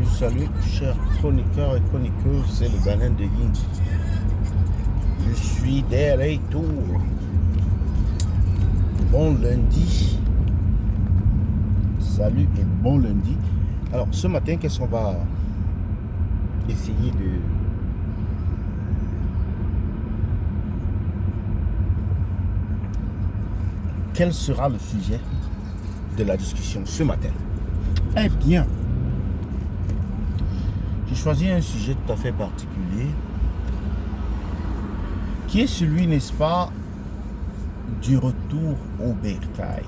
Salut, chers chroniqueurs et chroniqueuses, c'est le Balein de Guine. Je suis des retours. Bon lundi. Salut et bon lundi. Alors, ce matin, qu'est-ce qu'on va essayer de... Quel sera le sujet de la discussion ce matin? Eh bien, j'ai choisi un sujet tout à fait particulier qui est celui, n'est-ce pas, du retour au bercail.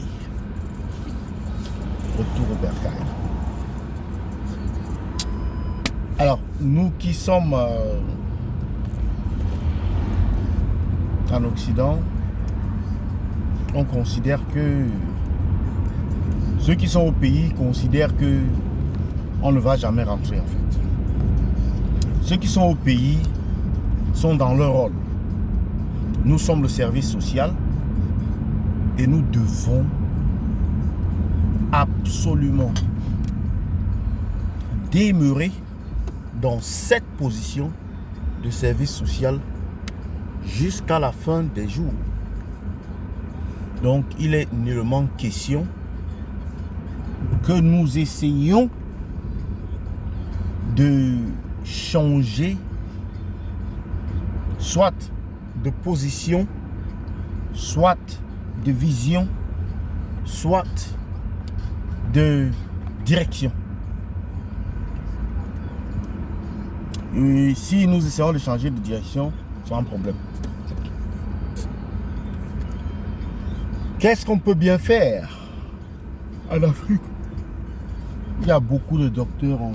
Retour au bercail. Alors, nous qui sommes en Occident, on considère que ceux qui sont au pays considèrent que on ne va jamais rentrer en fait. Ceux qui sont au pays sont dans leur rôle. Nous sommes le service social et nous devons absolument demeurer dans cette position de service social jusqu'à la fin des jours. Donc, il est nullement question que nous essayions de changer soit de position, soit de vision, soit de direction. Et si nous essayons de changer de direction, c'est un problème. Qu'est-ce qu'on peut bien faire en Afrique? Il y a beaucoup de docteurs en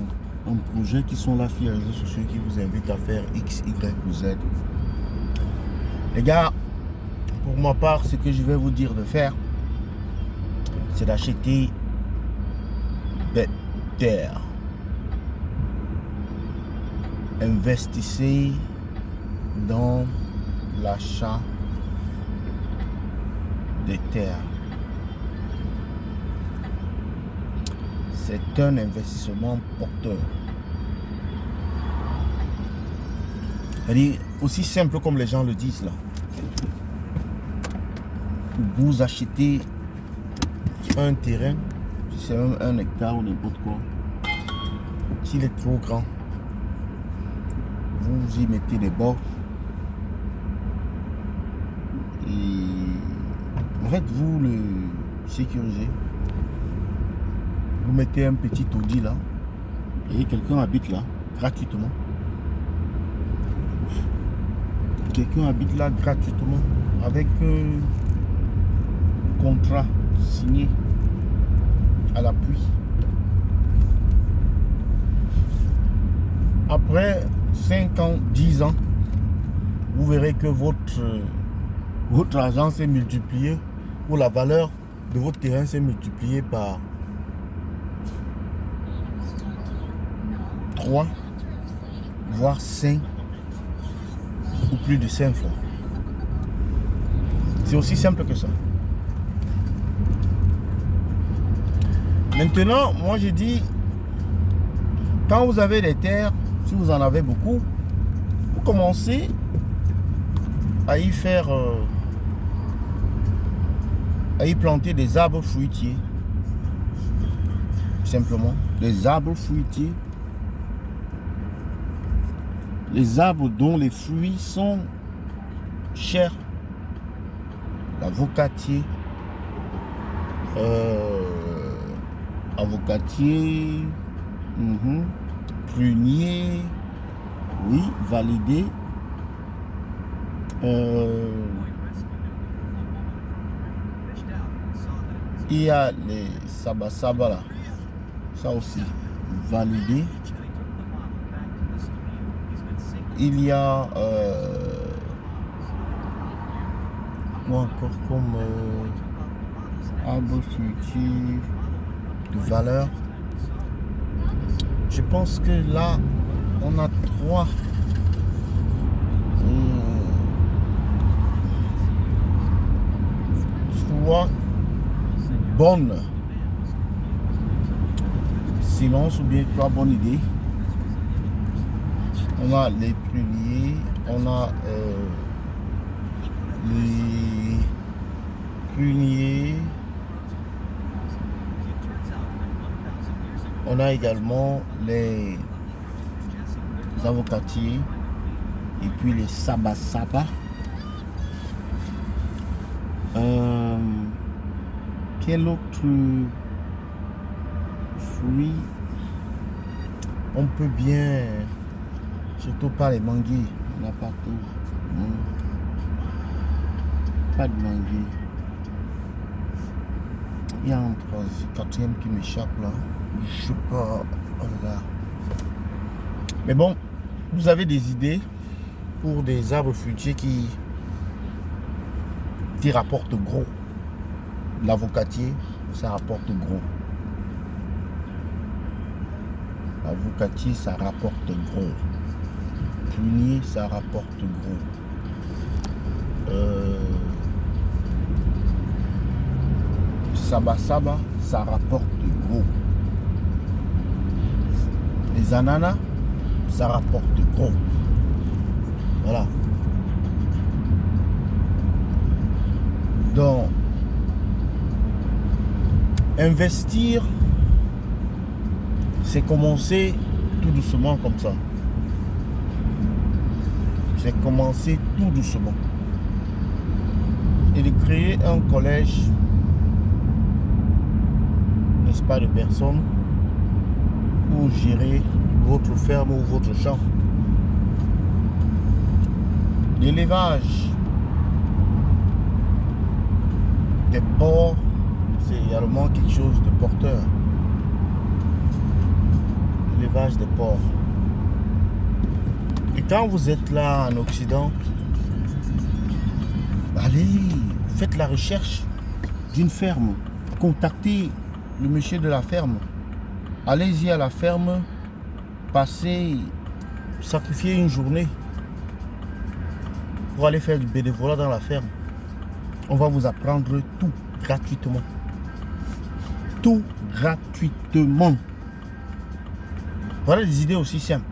projet qui sont là sur les réseaux sociaux qui vous invitent à faire X, Y ou Z. Les gars, pour ma part, ce que je vais vous dire de faire, c'est d'acheter des terres. Investissez dans l'achat des terres. C'est un investissement porteur. C'est-à-dire aussi simple comme les gens le disent là. Vous achetez un terrain, si c'est même 1 hectare ou n'importe quoi, s'il est trop grand, vous y mettez des bords et en fait vous le sécurisez. Vous mettez un petit taudis là et quelqu'un habite là gratuitement. Quelqu'un habite là gratuitement avec contrat signé à l'appui. Après 5 ans, 10 ans, vous verrez que votre argent s'est multiplié ou la valeur de votre terrain s'est multipliée par 3, voire 5 ou plus de 5 fois. C'est aussi simple que ça. Maintenant, moi je dis, quand vous avez des terres, si vous en avez beaucoup, vous commencez à y faire, à y planter des arbres fruitiers. Simplement, des arbres fruitiers. Les arbres dont les fruits sont chers. L'avocatier. Avocatier. Prunier. Oui, validé. Il y a les sabasaba là. Ça aussi, validé. Il y a quoi encore comme arbre fruitier de valeur. Je pense que là on a 3 bonnes excellence ou bien pas bonne idée. On a les pruniers, on a les pruniers, on a également les avocatiers et puis les sabasaba. Quel autre fruit on peut bien, surtout pas les manguiers, on n'a pas tout. Pas de manguiers. Il y a un quatrième qui m'échappe là. Je sais pas. Oh là. Mais bon, vous avez des idées pour des arbres fruitiers qui rapportent gros. L'avocatier, ça rapporte gros. L'avocatier, ça rapporte gros. Prunier, ça rapporte gros. Sabasaba, ça rapporte gros. Les ananas, ça rapporte gros. Voilà. Donc, investir, c'est commencer tout doucement comme ça. C'est commencer tout doucement. Et de créer un collège, n'est-ce pas, de personnes pour gérer votre ferme ou votre champ. L'élevage des porcs, c'est également quelque chose de porteur. L'élevage des porcs. Et quand vous êtes là en Occident, allez, faites la recherche d'une ferme. Contactez le monsieur de la ferme. Allez-y à la ferme, passez, sacrifiez une journée pour aller faire du bénévolat dans la ferme. On va vous apprendre tout gratuitement. Tout gratuitement. Voilà des idées aussi simples.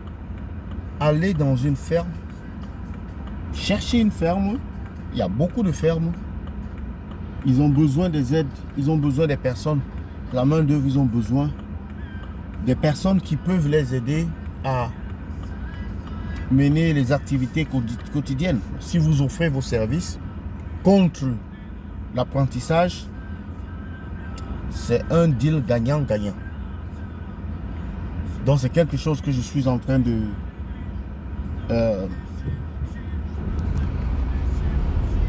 Allez dans une ferme, cherchez une ferme. Il y a beaucoup de fermes. Ils ont besoin des aides, ils ont besoin des personnes. La main d'œuvre, ils ont besoin des personnes qui peuvent les aider à mener les activités quotidiennes. Si vous offrez vos services contre l'apprentissage, c'est un deal gagnant-gagnant. Donc c'est quelque chose que je suis en train de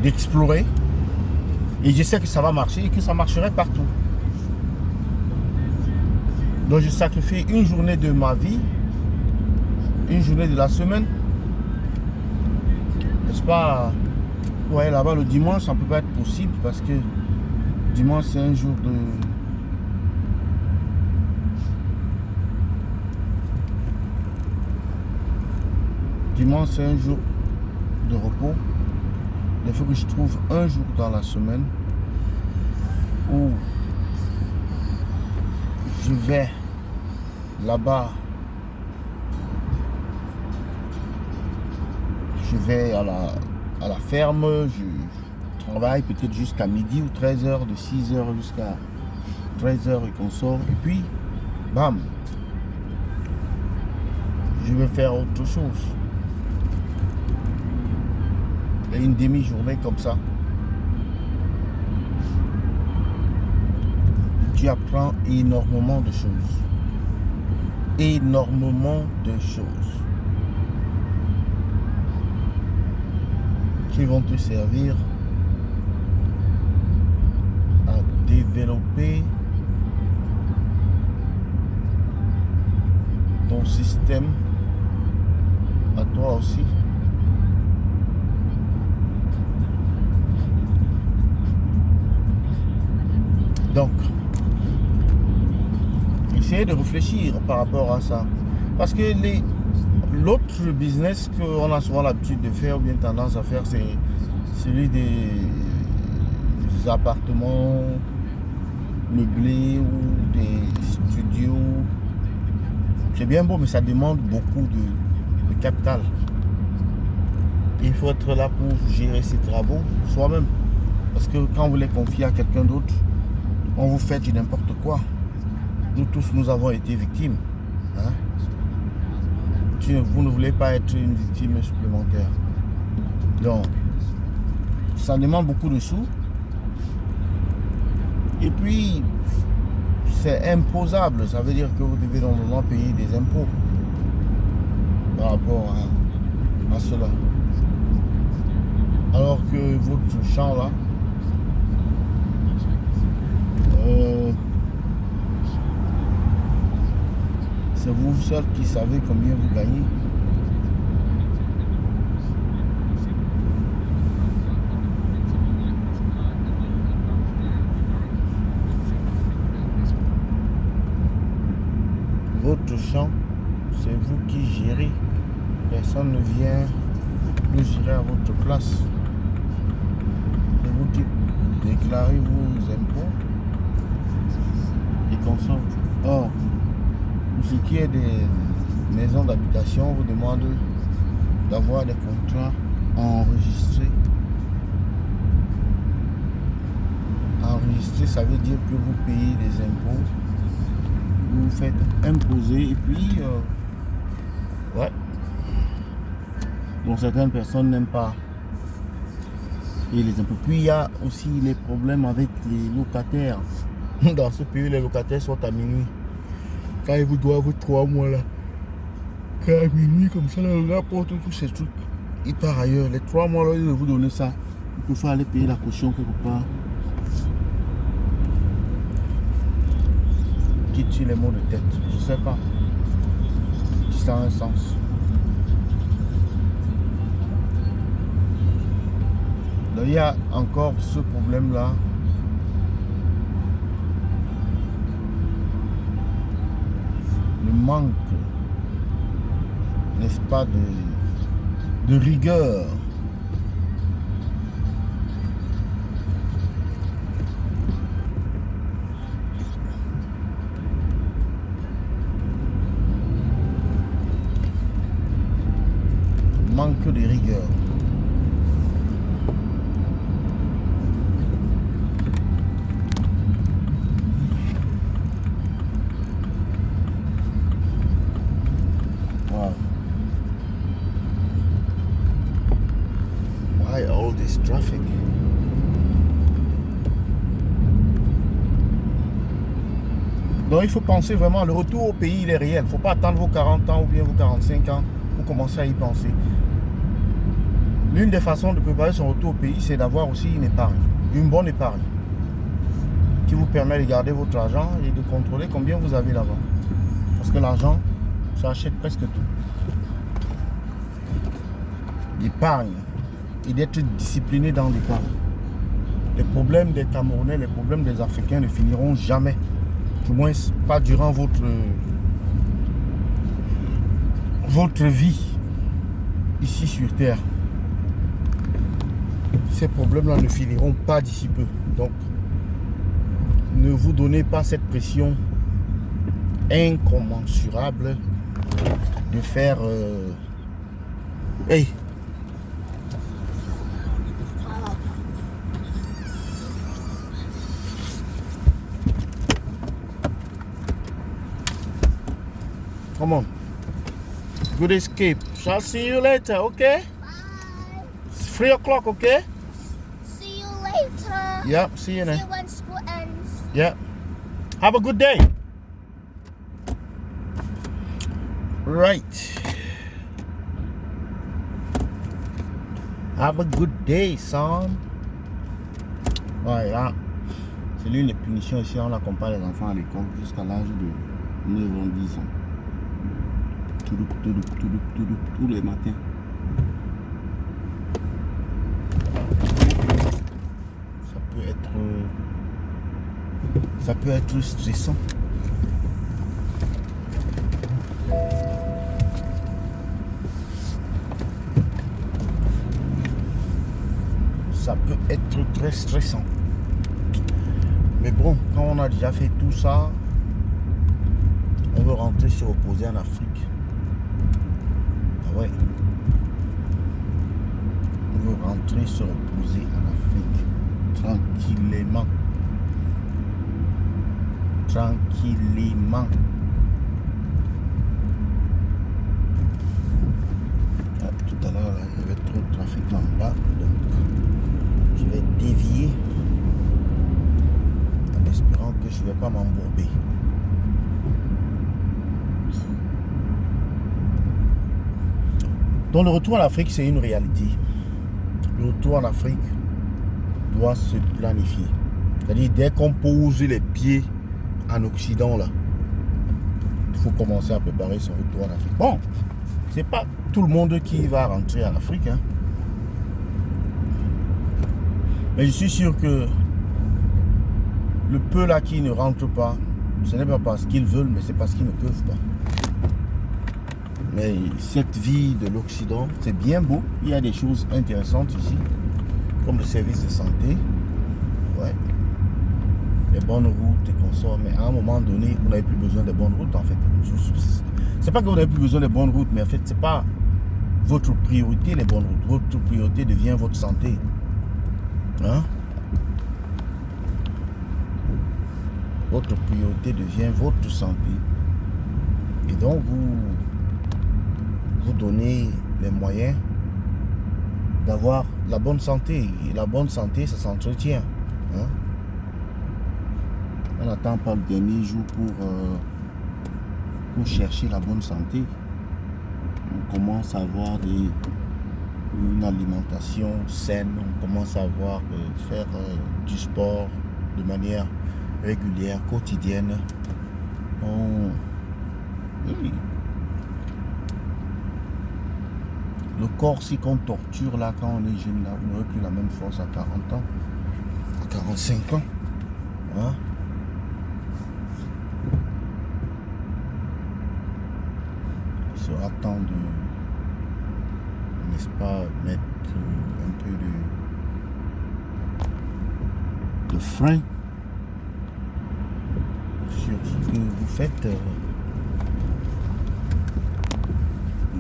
d'explorer, et je sais que ça va marcher et que ça marcherait partout. Donc je sacrifie une journée de ma vie, une journée de la semaine, n'est-ce pas? Ouais, là-bas le dimanche ça ne peut pas être possible parce que dimanche c'est un jour de repos. Il faut que je trouve un jour dans la semaine où je vais là-bas. Je vais à la ferme, je travaille peut-être jusqu'à midi ou 13h, de 6h jusqu'à 13h et qu'on sort. Et puis, bam, je vais faire autre chose. Et une demi-journée comme ça. Tu apprends énormément de choses. Énormément de choses. Qui vont te servir à développer ton système à toi aussi. Donc, essayez de réfléchir par rapport à ça. Parce que l'autre business qu'on a souvent l'habitude de faire ou bien tendance à faire, c'est celui des appartements meublés ou des studios C'est bien beau, mais ça demande beaucoup de capital. Il faut être là pour gérer ses travaux soi-même. Parce que quand vous les confiez à quelqu'un d'autre, on vous fait du n'importe quoi. Nous tous, nous avons été victimes. Hein? Vous ne voulez pas être une victime supplémentaire. Donc, ça demande beaucoup de sous. Et puis, c'est imposable. Ça veut dire que vous devez normalement payer des impôts par rapport à cela. Alors que votre champ là, c'est vous seul qui savez combien vous gagnez. Votre champ, c'est vous qui gérez. Personne ne vient le gérer à votre place. C'est vous qui déclarez vos impôts et consomment. Or, pour ce qui est des maisons d'habitation, on vous demande d'avoir des contrats enregistrés. Enregistré, ça veut dire que vous payez des impôts, vous vous faites imposer et puis, ouais. Bon, certaines personnes n'aiment pas payer les impôts. Puis il y a aussi les problèmes avec les locataires. Dans ce pays, les locataires sont à minuit. Quand ils vous doivent 3 mois là, quand à minuit comme ça, là, le rapport, tous ces trucs, il part ailleurs. Les 3 mois là, ils vont vous donner ça. Il faut aller payer la caution quelque part. Qui tue les mots de tête, je sais pas. Ça a un sens. Donc, il y a encore ce problème là. Le manque, n'est-ce pas, de rigueur. Manque de rigueur. Wow. Why all this traffic? Donc il faut penser vraiment, le retour au pays il est réel. Il ne faut pas attendre vos 40 ans ou bien vos 45 ans pour commencer à y penser. L'une des façons de préparer son retour au pays, c'est d'avoir aussi une épargne, une bonne épargne, qui vous permet de garder votre argent et de contrôler combien vous avez là-bas. Parce que l'argent, ça achète presque tout. L'épargne et d'être discipliné dans l'épargne. Les problèmes des Camerounais, les problèmes des Africains ne finiront jamais. Du moins, pas durant votre vie ici sur Terre. Ces problèmes-là ne finiront pas d'ici peu. Donc, ne vous donnez pas cette pression incommensurable de faire... Hey! Come on. Good escape. Shall see you later, okay? Bye. It's 3 o'clock, okay? See you later. Yep, see you See then. you when school ends. Yep. Have a good day. Right. Have a good day, son. Ouais, là, c'est l'une des punitions ici. On accompagne les enfants à l'école jusqu'à l'âge de 9 ans, 10 ans. Tous les matins. Ça peut être stressant. Ça peut être très stressant. Mais bon, quand on a déjà fait tout ça, on veut rentrer se reposer en Afrique. Ah ouais. On veut rentrer se reposer en Afrique. Tranquillement. Tranquillement. Ah, tout à l'heure, il y avait trop de trafic là-bas. Donc, je vais dévier en espérant que je ne vais pas m'embourber. Donc le retour en Afrique, c'est une réalité. Le retour en Afrique doit se planifier. C'est-à-dire, dès qu'on pose les pieds en Occident, là, il faut commencer à préparer son retour en Afrique. Bon, c'est pas tout le monde qui va rentrer en Afrique, hein. Mais je suis sûr que le peu là qui ne rentre pas, ce n'est pas parce qu'ils veulent, mais c'est parce qu'ils ne peuvent pas. Mais cette vie de l'Occident, c'est bien beau. Il y a des choses intéressantes ici, comme le service de santé, ouais, les bonnes routes et consorts. Mais à un moment donné, vous n'avez plus besoin des bonnes routes, en fait. C'est pas que vous n'avez plus besoin des bonnes routes, mais en fait, c'est pas votre priorité, les bonnes routes. Votre priorité devient votre santé. Hein? Votre priorité devient votre santé. Et donc, vous donnez les moyens d'avoir la bonne santé. Et la bonne santé, ça s'entretient. Hein? On n'attend pas le dernier jour pour chercher la bonne santé. On commence à avoir une alimentation saine. On commence à avoir faire du sport de manière régulière, quotidienne. Oui. Le corps, si qu'on torture là, quand on est jeune, là, on n'aurait plus la même force à 40 ans, à 45 ans. Hein? Il sera temps de, n'est-ce pas, mettre un peu de frein sur ce que vous faites.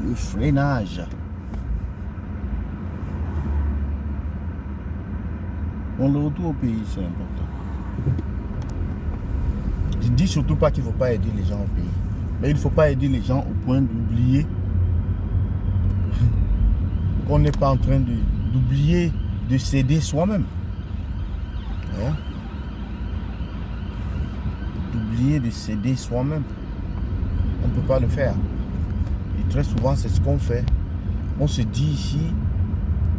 Le freinage. Bon, le retour au pays, c'est important. Je ne dis surtout pas qu'il ne faut pas aider les gens au pays. Mais il ne faut pas aider les gens au point d'oublier qu'on n'est pas en train d'oublier de s'aider soi-même. Hein? D'oublier de s'aider soi-même. On ne peut pas le faire. Et très souvent, c'est ce qu'on fait. On se dit ici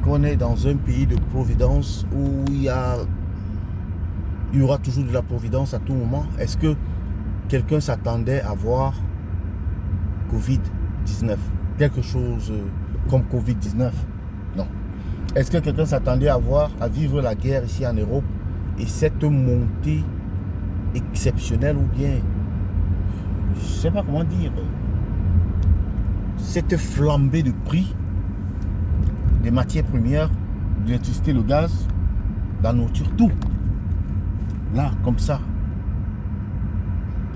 qu'on est dans un pays de providence où il y aura toujours de la providence à tout moment. Est-ce que quelqu'un s'attendait à voir Covid-19? Quelque chose comme Covid-19? Non. Est-ce que quelqu'un s'attendait à vivre la guerre ici en Europe et cette montée exceptionnelle ou bien, je ne sais pas comment dire, cette flambée de prix des matières premières, de l'électricité, le gaz, la nourriture, tout. Là, comme ça.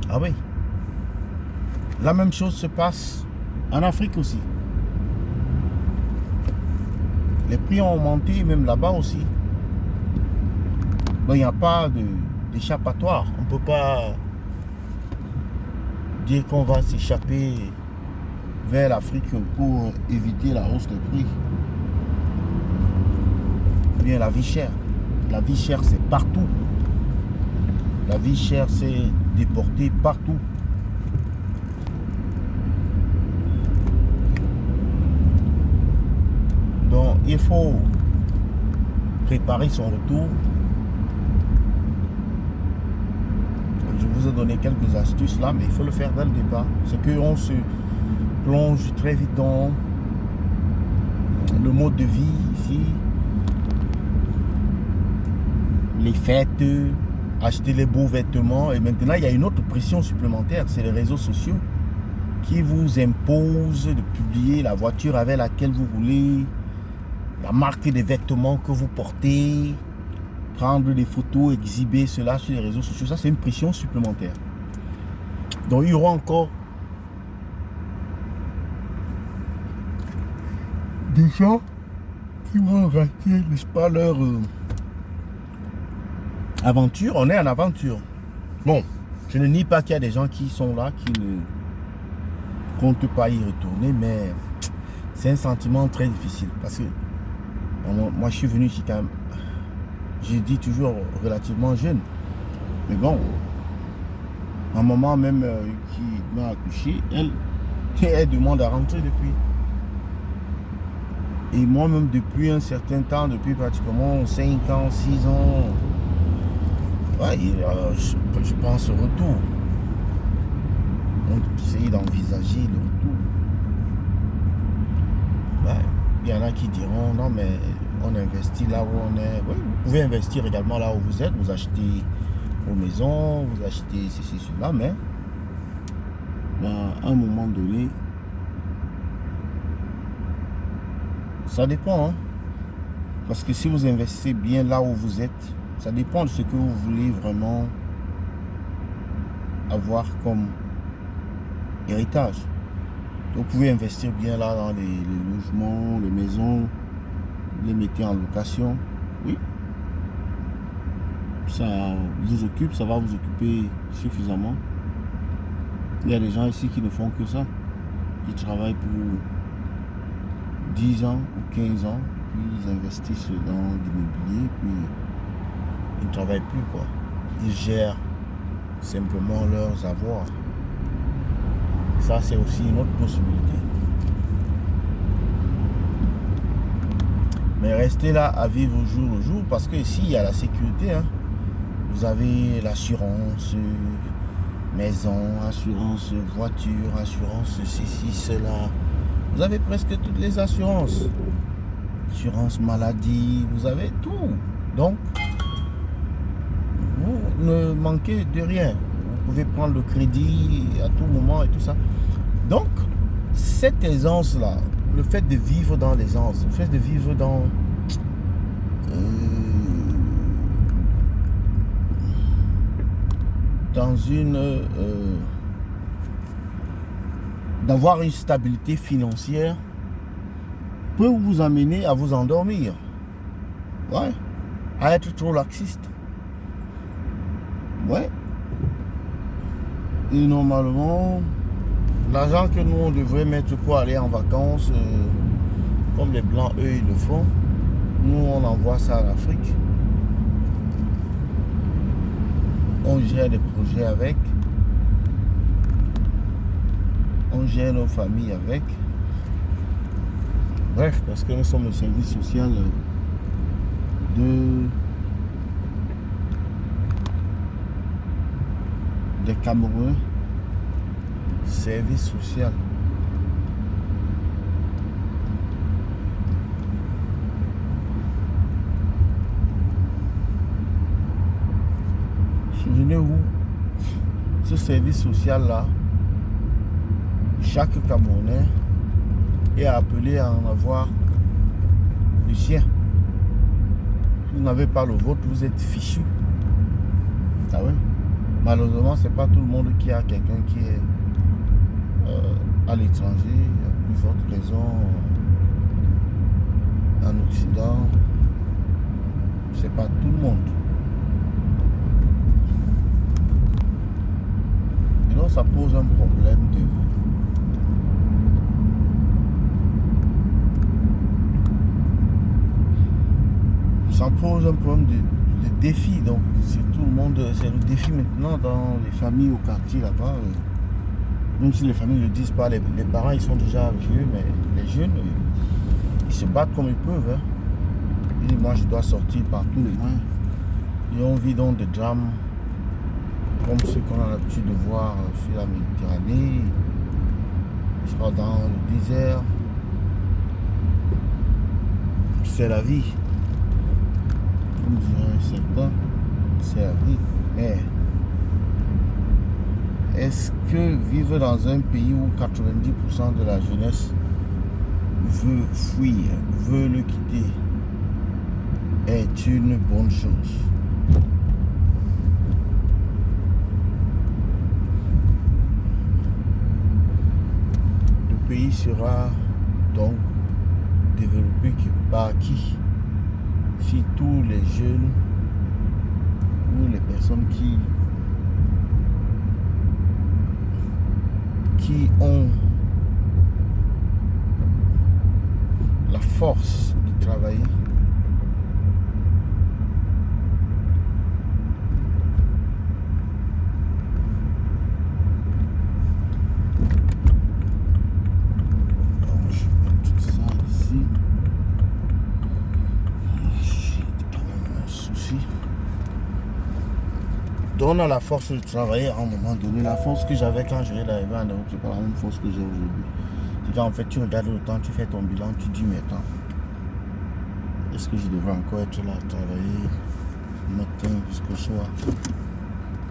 Ah oui. La même chose se passe en Afrique aussi. Les prix ont augmenté, même là-bas aussi. Donc il n'y a pas d'échappatoire. On ne peut pas dire qu'on va s'échapper vers l'Afrique pour éviter la hausse des prix. Bien, la vie chère. La vie chère, c'est partout. La vie chère, c'est déporté partout. Donc, il faut préparer son retour. Je vous ai donné quelques astuces là, mais il faut le faire dès le départ. C'est qu'on se plonge très vite dans le mode de vie ici. Les fêtes, acheter les beaux vêtements. Et maintenant, il y a une autre pression supplémentaire. C'est les réseaux sociaux qui vous imposent de publier la voiture avec laquelle vous roulez, la marque des vêtements que vous portez, prendre des photos, exhiber cela sur les réseaux sociaux. Ça, c'est une pression supplémentaire. Donc, il y aura encore des gens qui vont rater, n'est-ce pas, leur aventure. On est en aventure. Bon, je ne nie pas qu'il y a des gens qui sont là, qui ne comptent pas y retourner, mais c'est un sentiment très difficile parce que moi je suis venu ici quand même, j'ai dit toujours relativement jeune, mais bon, ma maman même qui m'a accouché, elle demande à rentrer depuis. Et moi-même depuis un certain temps, depuis pratiquement 5 ans, 6 ans, ouais, je pense au retour. On essaye d'envisager le retour. Ouais, il y en a qui diront non mais on investit là où on est. Oui, vous pouvez investir également là où vous êtes, vous achetez vos maisons, vous achetez ceci, cela, mais à un moment donné, ça dépend. Hein? Parce que si vous investissez bien là où vous êtes, ça dépend de ce que vous voulez vraiment avoir comme héritage. Vous pouvez investir bien là dans les logements, les maisons, les mettez en location. Oui. Ça vous occupe, ça va vous occuper suffisamment. Il y a des gens ici qui ne font que ça. Ils travaillent pour 10 ans ou 15 ans, puis ils investissent dans l'immobilier, puis ils ne travaillent plus, quoi. Ils gèrent simplement leurs avoirs. Ça, c'est aussi une autre possibilité. Mais restez là à vivre au jour le jour, parce que ici, il y a la sécurité. Hein. Vous avez l'assurance maison, assurance voiture, assurance ceci, cela. Vous avez presque toutes les assurances. Assurance maladie, vous avez tout. Donc, vous ne manquez de rien. Vous pouvez prendre le crédit à tout moment et tout ça. Donc, cette aisance-là, le fait de vivre dans l'aisance, le fait de vivre dans d'avoir une stabilité financière peut vous amener à vous endormir. Ouais. À être trop laxiste. Ouais. Et normalement, l'argent que nous on devrait mettre pour aller en vacances, comme les Blancs, eux, ils le font, nous on envoie ça à l'Afrique. On gère des projets avec. On gère nos familles avec. Bref, parce que nous sommes le service social des Camerounais. Service social. Souvenez-vous, ce service social-là, chaque Camerounais est appelé à en avoir le sien. Si vous n'avez pas le vôtre, vous êtes fichu. Ah ouais? Malheureusement, c'est pas tout le monde qui a quelqu'un qui est à l'étranger, à plus forte raison en Occident. C'est pas tout le monde. Et donc ça pose un problème de défi. Donc c'est tout le monde, c'est le défi maintenant dans les familles au quartier là-bas. Même si les familles ne le disent pas, les parents ils sont déjà vieux, mais les jeunes ils se battent comme ils peuvent. Hein. Ils disent moi je dois sortir par tous les moyens. Et on vit dans des drames comme ceux qu'on a l'habitude de voir sur la Méditerranée, soit dans le désert. C'est la vie. Comme dirait certains, c'est la vie. Mais est-ce que vivre dans un pays où 90% de la jeunesse veut fuir, veut le quitter, est une bonne chose? Le pays sera donc développé par qui? Si tous les jeunes ou les personnes qui ont la force de travailler, on a la force de travailler à un moment donné. La force que j'avais quand je venais d'arriver en Europe, c'est pas la même force que j'ai aujourd'hui. C'est quand en fait tu regardes le temps, tu fais ton bilan, tu dis mais attends, est-ce que je devrais encore être là à travailler du matin jusqu'au soir?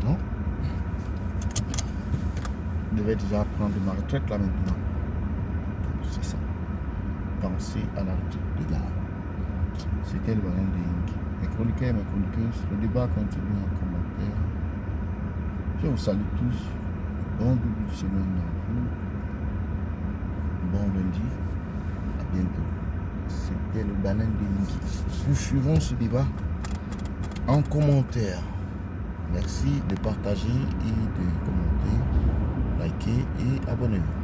Non. Je devais déjà prendre ma retraite là maintenant. C'est ça. Penser à la retraite de gars. C'était le moyen de Yingi. Mes chroniqueurs, mes chroniqueuses, le débat continue en commentaire. Je vous salue tous. Bon début de semaine à vous. Bon lundi. À bientôt. C'était le banane de Yingi. Nous suivons ce débat en commentaire. Merci de partager et de commenter, liker et abonnez-vous.